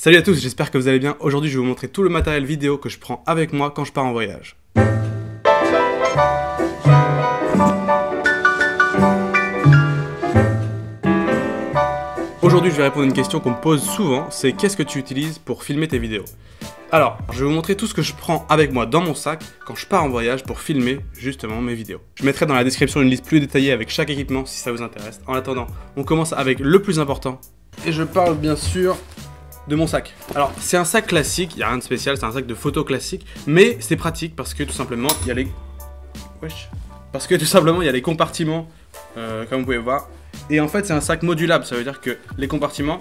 Salut à tous, j'espère que vous allez bien. Aujourd'hui, je vais vous montrer tout le matériel vidéo que je prends avec moi quand je pars en voyage. Aujourd'hui, je vais répondre à une question qu'on me pose souvent, c'est qu'est-ce que tu utilises pour filmer tes vidéos? Alors, je vais vous montrer tout ce que je prends avec moi dans mon sac quand je pars en voyage pour filmer justement mes vidéos. Je mettrai dans la description une liste plus détaillée avec chaque équipement si ça vous intéresse. En attendant, on commence avec le plus important. Et je parle bien sûr de mon sac. Alors, c'est un sac classique, il n'y a rien de spécial, c'est un sac de photo classique, mais c'est pratique parce que tout simplement, il y a les... Parce que tout simplement, il y a les compartiments, comme vous pouvez voir. Et en fait, c'est un sac modulable, ça veut dire que les compartiments,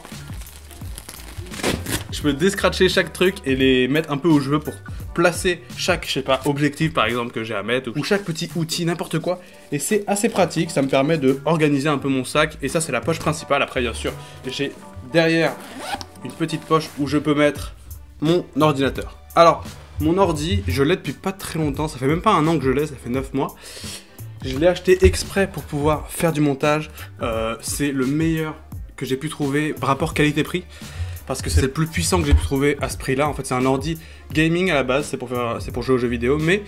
je peux descratcher chaque truc et les mettre un peu où je veux pour placer chaque, je sais pas, objectif par exemple que j'ai à mettre, ou chaque petit outil, n'importe quoi. Et c'est assez pratique, ça me permet de organiser un peu mon sac. Et ça, c'est la poche principale. Après, bien sûr, j'ai derrière une petite poche où je peux mettre mon ordinateur. Alors, mon ordi, je l'ai depuis pas très longtemps, ça fait même pas un an que je l'ai, ça fait 9 mois. Je l'ai acheté exprès pour pouvoir faire du montage. C'est le meilleur que j'ai pu trouver rapport qualité-prix. Parce que c'est le plus puissant que j'ai pu trouver à ce prix-là. En fait, c'est un ordi gaming à la base, c'est pour jouer aux jeux vidéo. Mais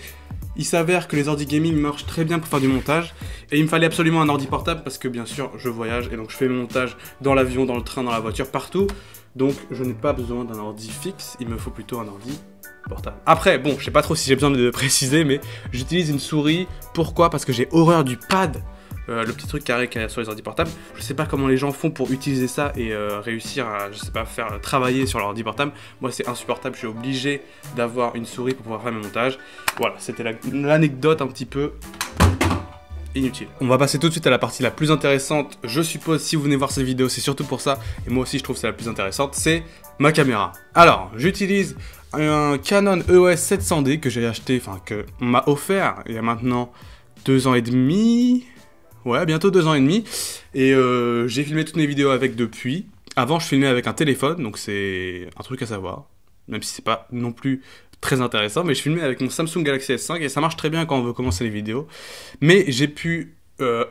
il s'avère que les ordi gaming marchent très bien pour faire du montage. Et il me fallait absolument un ordi portable parce que bien sûr, je voyage. Et donc, je fais mon montage dans l'avion, dans le train, dans la voiture, partout. Donc, je n'ai pas besoin d'un ordi fixe. Il me faut plutôt un ordi portable. Après, bon, je sais pas trop si j'ai besoin de préciser, mais j'utilise une souris. Pourquoi? Parce que j'ai horreur du pad. Le petit truc carré qu'il y a sur les ordi portables. Je sais pas comment les gens font pour utiliser ça et réussir à, je sais pas, faire travailler sur leur ordi portable. Moi, c'est insupportable. Je suis obligé d'avoir une souris pour pouvoir faire mes montages. Voilà, c'était l'anecdote un petit peu inutile. On va passer tout de suite à la partie la plus intéressante. Je suppose, si vous venez voir cette vidéo, c'est surtout pour ça. Et moi aussi, je trouve que c'est la plus intéressante. C'est ma caméra. Alors, j'utilise un Canon EOS 700D que j'ai acheté, enfin, que on m'a offert il y a maintenant 2 ans et demi. Ouais, bientôt 2 ans et demi. Et j'ai filmé toutes mes vidéos avec depuis. Avant, je filmais avec un téléphone, donc c'est un truc à savoir. Même si c'est pas non plus très intéressant. Mais je filmais avec mon Samsung Galaxy S5 et ça marche très bien quand on veut commencer les vidéos. Mais j'ai pu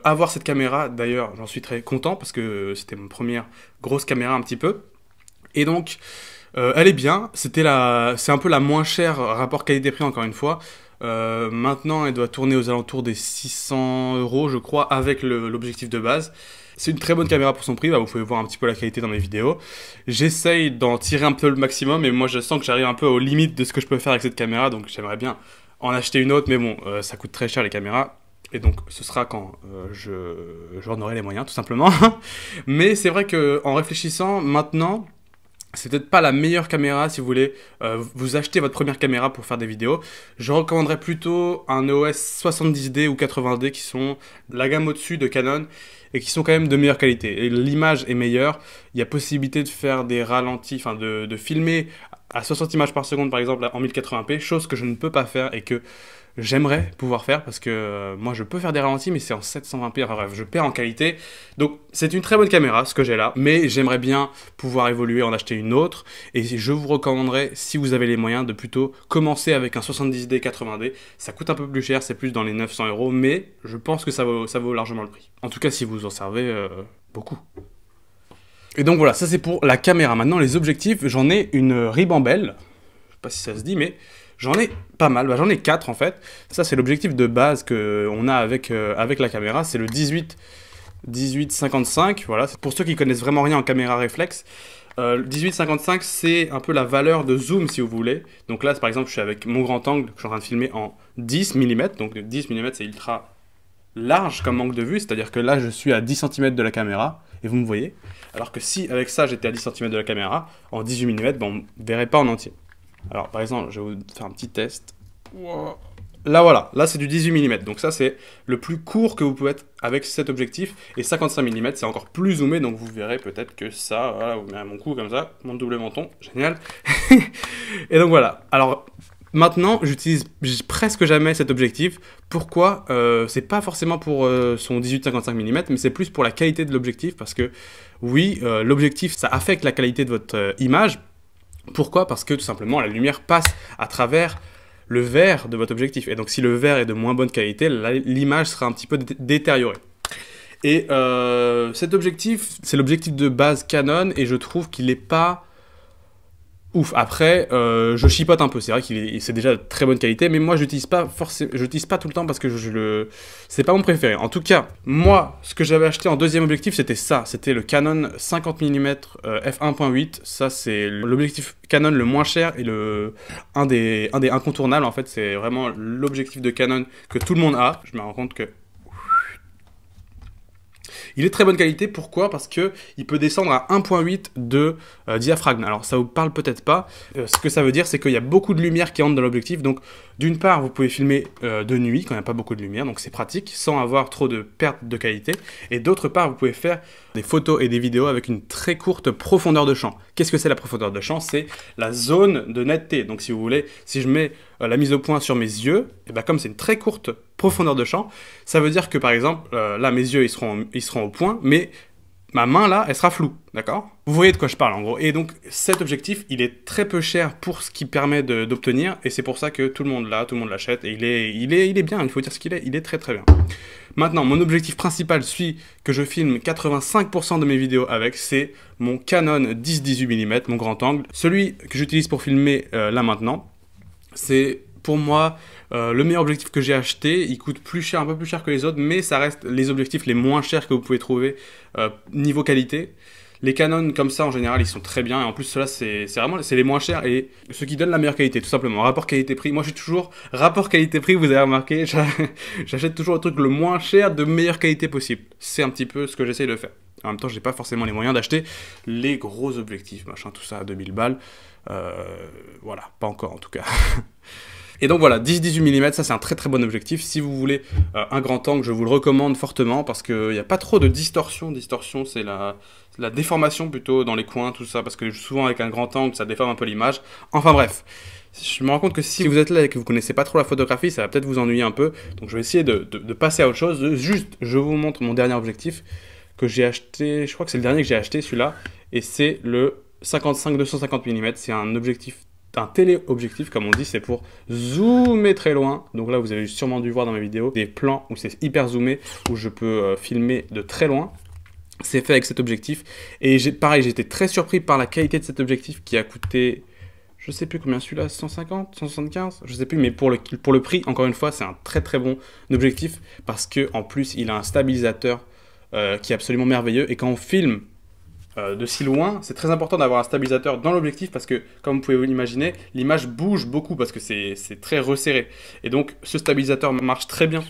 avoir cette caméra. D'ailleurs, j'en suis très content parce que c'était mon première grosse caméra un petit peu. Et donc, elle est bien. C'est un peu la moins chère rapport qualité-prix encore une fois. Maintenant, elle doit tourner aux alentours des 600 €, je crois, avec l'objectif de base. C'est une très bonne caméra pour son prix, vous pouvez voir un petit peu la qualité dans mes vidéos. J'essaye d'en tirer un peu le maximum, et moi je sens que j'arrive un peu aux limites de ce que je peux faire avec cette caméra, donc j'aimerais bien en acheter une autre, mais bon, ça coûte très cher les caméras. Et donc, ce sera quand j'en aurai les moyens, tout simplement. Mais c'est vrai qu'en réfléchissant, maintenant, c'est peut-être pas la meilleure caméra si vous voulez vous acheter votre première caméra pour faire des vidéos. Je recommanderais plutôt un EOS 70D ou 80D qui sont la gamme au-dessus de Canon et qui sont quand même de meilleure qualité. Et l'image est meilleure, il y a possibilité de faire des ralentis, enfin de filmer à 60 images par seconde par exemple en 1080p, chose que je ne peux pas faire et que j'aimerais pouvoir faire parce que moi je peux faire des ralentis mais c'est en 720p, enfin bref, je perds en qualité. Donc c'est une très bonne caméra ce que j'ai là, mais j'aimerais bien pouvoir évoluer, en acheter une autre. Et je vous recommanderais, si vous avez les moyens, de plutôt commencer avec un 70D 80D. Ça coûte un peu plus cher, c'est plus dans les 900 €, mais je pense que ça vaut largement le prix. En tout cas si vous en servez beaucoup. Et donc voilà, ça c'est pour la caméra. Maintenant les objectifs, j'en ai une Ribambelle, je sais pas si ça se dit, mais j'en ai pas mal, j'en ai 4 en fait. Ça c'est l'objectif de base qu'on a avec la caméra, c'est le 18-55, voilà. Pour ceux qui connaissent vraiment rien en caméra réflexe, le 18-55 c'est un peu la valeur de zoom si vous voulez. Donc là par exemple je suis avec mon grand angle, je suis en train de filmer en 10 mm, donc 10 mm c'est ultra large comme angle de vue, c'est-à-dire que là je suis à 10 cm de la caméra, et vous me voyez. Alors que si avec ça j'étais à 10 cm de la caméra, en 18 mm, on ne verrait pas en entier. Alors par exemple, je vais vous faire un petit test. Là voilà, là c'est du 18 mm, donc ça c'est le plus court que vous pouvez être avec cet objectif, et 55 mm c'est encore plus zoomé, donc vous verrez peut-être que ça, voilà, vous mettez à mon cou comme ça, mon double menton, génial. Et donc voilà, alors maintenant j'utilise presque jamais cet objectif. Pourquoi? C'est pas forcément pour son 18-55 mm, mais c'est plus pour la qualité de l'objectif, parce que oui, l'objectif ça affecte la qualité de votre image. Pourquoi? Parce que tout simplement la lumière passe à travers le verre de votre objectif. Et donc si le verre est de moins bonne qualité, l'image sera un petit peu détériorée. Et cet objectif, c'est l'objectif de base Canon, et je trouve qu'il n'est pas ouf. Après, je chipote un peu. C'est vrai c'est déjà de très bonne qualité, mais moi, je l'utilise pas forcément, je l'utilise pas tout le temps parce que c'est pas mon préféré. En tout cas, moi, ce que j'avais acheté en deuxième objectif, c'était ça. C'était le Canon 50 mm f1.8. Ça, c'est l'objectif Canon le moins cher et un des incontournables. En fait, c'est vraiment l'objectif de Canon que tout le monde a. Je me rends compte que il est de très bonne qualité, pourquoi? Parce que il peut descendre à 1.8 de diaphragme. Alors ça vous parle peut-être pas, ce que ça veut dire c'est qu'il y a beaucoup de lumière qui entre dans l'objectif, donc d'une part vous pouvez filmer de nuit quand il n'y a pas beaucoup de lumière, donc c'est pratique, sans avoir trop de perte de qualité, et d'autre part vous pouvez faire des photos et des vidéos avec une très courte profondeur de champ. Qu'est-ce que c'est la profondeur de champ? C'est la zone de netteté, donc si vous voulez, si je mets la mise au point sur mes yeux, et ben comme c'est une très courte profondeur de champ, ça veut dire que par exemple, là mes yeux ils seront au point, mais ma main là, elle sera floue, d'accord? Vous voyez de quoi je parle en gros. Et donc cet objectif, il est très peu cher pour ce qu'il permet d'obtenir, et c'est pour ça que tout le monde l'achète, et il est bien, il faut dire ce qu'il est, il est très très bien. Maintenant, mon objectif principal, celui que je filme 85% de mes vidéos avec, c'est mon Canon 10-18 mm, mon grand angle. Celui que j'utilise pour filmer là maintenant, c'est pour moi le meilleur objectif que j'ai acheté. Il coûte plus cher, un peu plus cher que les autres, mais ça reste les objectifs les moins chers que vous pouvez trouver niveau qualité. Les Canon comme ça en général ils sont très bien, et en plus ceux-là c'est les moins chers et ceux qui donnent la meilleure qualité tout simplement. Rapport qualité-prix, moi je suis toujours rapport qualité-prix, vous avez remarqué, j'achète toujours le truc le moins cher de meilleure qualité possible. C'est un petit peu ce que j'essaye de faire. En même temps j'ai pas forcément les moyens d'acheter les gros objectifs, machin, tout ça à 2000 balles. Voilà, pas encore en tout cas. Et donc voilà, 10-18 mm, ça c'est un très très bon objectif. Si vous voulez un grand angle, je vous le recommande fortement parce qu'il n'y a pas trop de distorsion. Distorsion, c'est la déformation plutôt dans les coins, tout ça, parce que souvent avec un grand angle, ça déforme un peu l'image. Enfin bref, je me rends compte que si vous êtes là et que vous connaissez pas trop la photographie, ça va peut-être vous ennuyer un peu. Donc je vais essayer de passer à autre chose. Juste, je vous montre mon dernier objectif que j'ai acheté, je crois que c'est le dernier que j'ai acheté, celui-là. Et c'est le 55-250 mm, c'est un objectif, un téléobjectif comme on dit, c'est pour zoomer très loin. Donc là vous avez sûrement dû voir dans mes vidéos des plans où c'est hyper zoomé, où je peux filmer de très loin. C'est fait avec cet objectif. Et pareil, j'étais très surpris par la qualité de cet objectif qui a coûté, je sais plus combien celui-là, 150, 175, je sais plus, mais pour le prix, encore une fois, c'est un très très bon objectif parce que en plus il a un stabilisateur qui est absolument merveilleux. Et quand on filme de si loin, c'est très important d'avoir un stabilisateur dans l'objectif parce que, comme vous pouvez vous l'imaginer, l'image bouge beaucoup parce que c'est très resserré. Et donc, ce stabilisateur marche très bien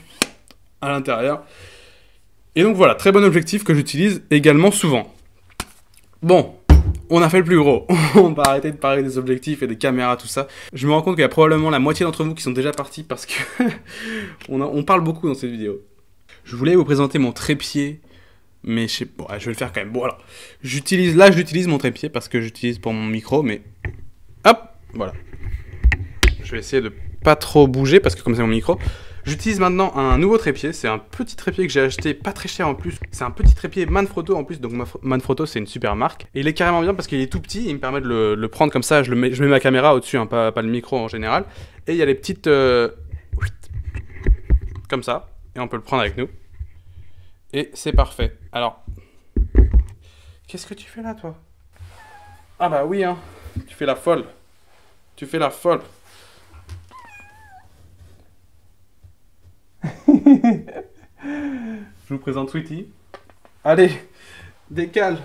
à l'intérieur. Et donc voilà, très bon objectif que j'utilise également souvent. Bon, on a fait le plus gros. On va arrêter de parler des objectifs et des caméras, tout ça. Je me rends compte qu'il y a probablement la moitié d'entre vous qui sont déjà partis parce que on parle beaucoup dans cette vidéo. Je voulais vous présenter mon trépied. Mais je sais pas, bon, je vais le faire quand même. Bon, alors, j'utilise mon trépied parce que j'utilise pour mon micro, mais hop, voilà. Je vais essayer de pas trop bouger parce que comme c'est mon micro. J'utilise maintenant un nouveau trépied. C'est un petit trépied que j'ai acheté, pas très cher en plus. C'est un petit trépied Manfrotto en plus. Donc Manfrotto, c'est une super marque. Et il est carrément bien parce qu'il est tout petit. Il me permet de le prendre comme ça. Je mets ma caméra au-dessus, hein, pas le micro en général. Et il y a les petites comme ça. Et on peut le prendre avec nous. Et c'est parfait. Alors, qu'est-ce que tu fais là, toi? Ah bah oui, hein. Tu fais la folle. Tu fais la folle. Je vous présente Sweetie. Allez, décale.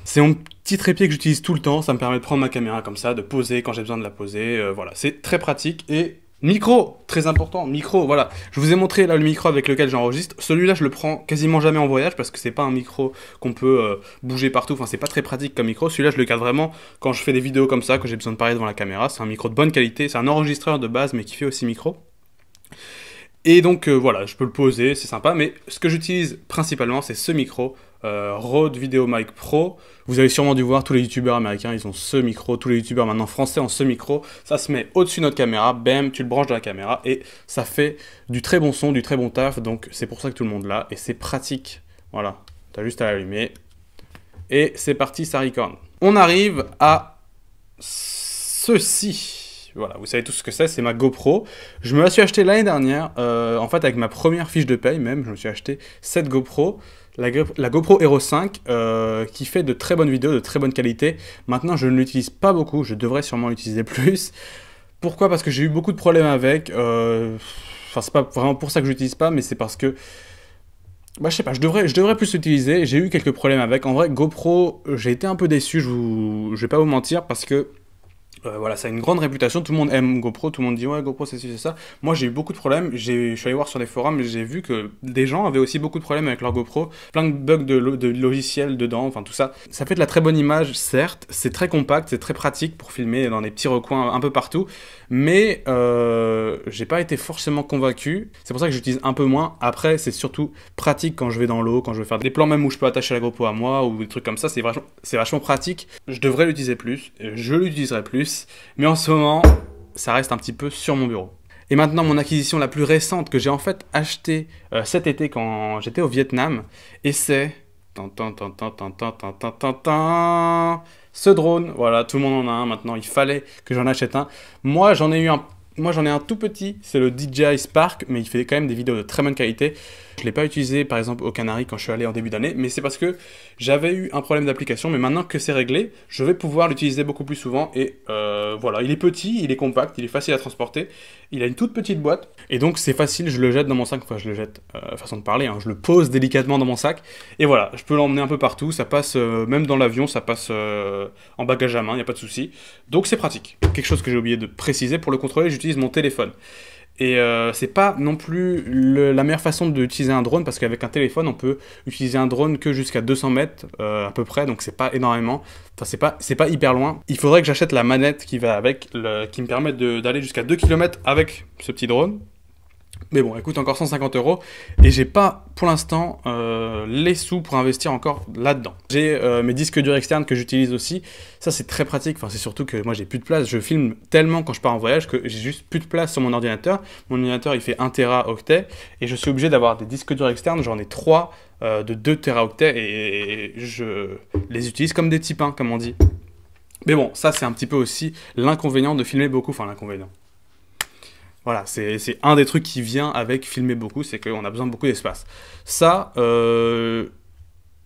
C'est mon petit trépied que j'utilise tout le temps. Ça me permet de prendre ma caméra comme ça, de poser quand j'ai besoin de la poser. Voilà, c'est très pratique. Et micro, très important, micro, voilà. Je vous ai montré là le micro avec lequel j'enregistre. Celui-là, je le prends quasiment jamais en voyage parce que c'est pas un micro qu'on peut bouger partout. Enfin, c'est pas très pratique comme micro. Celui-là, je le garde vraiment quand je fais des vidéos comme ça, que j'ai besoin de parler devant la caméra. C'est un micro de bonne qualité. C'est un enregistreur de base, mais qui fait aussi micro. Et donc voilà, je peux le poser, c'est sympa. Mais ce que j'utilise principalement, c'est ce micro. Rode VideoMic Pro. Vous avez sûrement dû voir tous les youtubeurs américains, ils ont ce micro, tous les youtubeurs maintenant français ont ce micro, ça se met au-dessus de notre caméra, bam, tu le branches dans la caméra et ça fait du très bon son, du très bon taf, donc c'est pour ça que tout le monde l'a et c'est pratique, voilà, t'as juste à l'allumer et c'est parti, ça record. On arrive à ceci, Voilà, vous savez tout ce que c'est ma GoPro. Je me la suis achetée l'année dernière, en fait avec ma première fiche de paye même, je me suis acheté cette GoPro. La GoPro Hero 5 qui fait de très bonnes vidéos, de très bonne qualité. Maintenant, je ne l'utilise pas beaucoup, je devrais sûrement l'utiliser plus. Pourquoi? Parce que j'ai eu beaucoup de problèmes avec. Enfin, c'est pas vraiment pour ça que je l'utilise pas, mais c'est parce que... Bah, je sais pas, je devrais plus l'utiliser. J'ai eu quelques problèmes avec. En vrai, GoPro, j'ai été un peu déçu, je vais pas vous mentir, parce que... voilà, ça a une grande réputation, tout le monde aime GoPro, tout le monde dit ouais GoPro c'est ci, c'est ça. Moi j'ai eu beaucoup de problèmes, je suis allé voir sur les forums et j'ai vu que des gens avaient aussi beaucoup de problèmes avec leur GoPro, plein de bugs de logiciels dedans, enfin tout ça. Ça fait de la très bonne image, certes, c'est très compact, c'est très pratique pour filmer dans des petits recoins un peu partout, mais j'ai pas été forcément convaincu, c'est pour ça que j'utilise un peu moins. Après c'est surtout pratique quand je vais dans l'eau, quand je veux faire des plans même où je peux attacher la GoPro à moi ou des trucs comme ça, c'est vachement pratique. Je devrais l'utiliser plus, je l'utiliserai plus. Mais en ce moment, ça reste un petit peu sur mon bureau. Et maintenant, mon acquisition la plus récente que j'ai en fait achetée cet été quand j'étais au Vietnam, et c'est... ce drone. Voilà, tout le monde en a un maintenant, il fallait que j'en achète un. Moi, j'en ai un tout petit, c'est le DJI Spark, mais il fait quand même des vidéos de très bonne qualité. Je ne l'ai pas utilisé par exemple aux Canaries quand je suis allé en début d'année, mais c'est parce que j'avais eu un problème d'application, mais maintenant que c'est réglé, je vais pouvoir l'utiliser beaucoup plus souvent. Et voilà, il est petit, il est compact, il est facile à transporter, il a une toute petite boîte, et donc c'est facile, je le jette dans mon sac, enfin je le jette, façon de parler, hein, je le pose délicatement dans mon sac, et voilà, je peux l'emmener un peu partout, ça passe même dans l'avion, ça passe en bagage à main, il n'y a pas de souci, donc c'est pratique. Quelque chose que j'ai oublié de préciser, pour le contrôler, j'utilise mon téléphone. Et c'est pas non plus la meilleure façon d'utiliser un drone, parce qu'avec un téléphone on peut utiliser un drone que jusqu'à 200 mètres à peu près, donc c'est pas énormément, enfin c'est pas hyper loin. Il faudrait que j'achète la manette qui va avec, qui me permet d'aller jusqu'à 2 km avec ce petit drone. Mais bon, elle coûte encore 150 € et j'ai pas pour l'instant les sous pour investir encore là-dedans. J'ai mes disques durs externes que j'utilise aussi. Ça c'est très pratique, enfin c'est surtout que moi j'ai plus de place. Je filme tellement quand je pars en voyage que j'ai juste plus de place sur mon ordinateur. Mon ordinateur il fait 1 Teraoctet et je suis obligé d'avoir des disques durs externes. J'en ai 3 de 2 Teraoctets et je les utilise comme des petits pains comme on dit. Mais bon, ça c'est un petit peu aussi l'inconvénient de filmer beaucoup, enfin l'inconvénient. Voilà, c'est un des trucs qui vient avec filmer beaucoup, c'est qu'on a besoin de beaucoup d'espace. Ça, une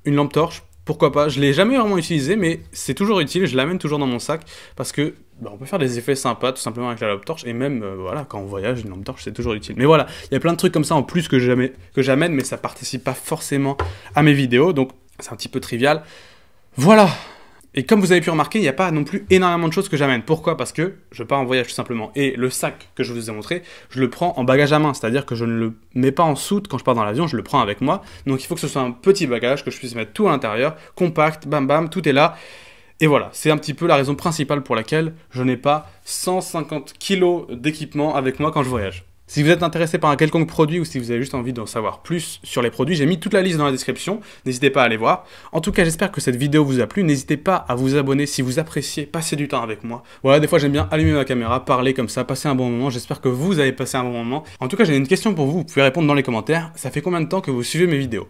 lampe torche, pourquoi pas. Je ne l'ai jamais vraiment utilisé, mais c'est toujours utile, je l'amène toujours dans mon sac, parce que on peut faire des effets sympas tout simplement avec la lampe torche, et même voilà, quand on voyage, une lampe torche c'est toujours utile. Mais voilà, il y a plein de trucs comme ça en plus que j'amène, mais ça participe pas forcément à mes vidéos, donc c'est un petit peu trivial. Voilà. Et comme vous avez pu remarquer, il n'y a pas non plus énormément de choses que j'amène. Pourquoi? Parce que je pars en voyage tout simplement. Et le sac que je vous ai montré, je le prends en bagage à main. C'est-à-dire que je ne le mets pas en soute quand je pars dans l'avion, je le prends avec moi. Donc il faut que ce soit un petit bagage, que je puisse mettre tout à l'intérieur, compact, bam bam, tout est là. Et voilà, c'est un petit peu la raison principale pour laquelle je n'ai pas 150 kg d'équipement avec moi quand je voyage. Si vous êtes intéressé par un quelconque produit ou si vous avez juste envie d'en savoir plus sur les produits, j'ai mis toute la liste dans la description, n'hésitez pas à aller voir. En tout cas, j'espère que cette vidéo vous a plu, n'hésitez pas à vous abonner si vous appréciez passer du temps avec moi. Voilà, des fois j'aime bien allumer ma caméra, parler comme ça, passer un bon moment, j'espère que vous avez passé un bon moment. En tout cas, j'ai une question pour vous, vous pouvez répondre dans les commentaires, ça fait combien de temps que vous suivez mes vidéos ?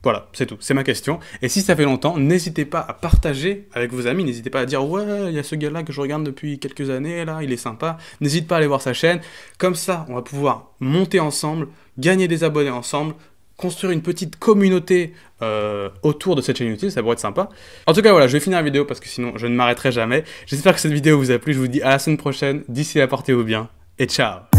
Voilà, c'est tout, c'est ma question. Et si ça fait longtemps, n'hésitez pas à partager avec vos amis, n'hésitez pas à dire « Ouais, il y a ce gars-là que je regarde depuis quelques années, là, il est sympa. » N'hésite pas à aller voir sa chaîne. Comme ça, on va pouvoir monter ensemble, gagner des abonnés ensemble, construire une petite communauté autour de cette chaîne YouTube, ça pourrait être sympa. En tout cas, voilà, je vais finir la vidéo parce que sinon, je ne m'arrêterai jamais. J'espère que cette vidéo vous a plu, je vous dis à la semaine prochaine. D'ici là, portez-vous bien et ciao!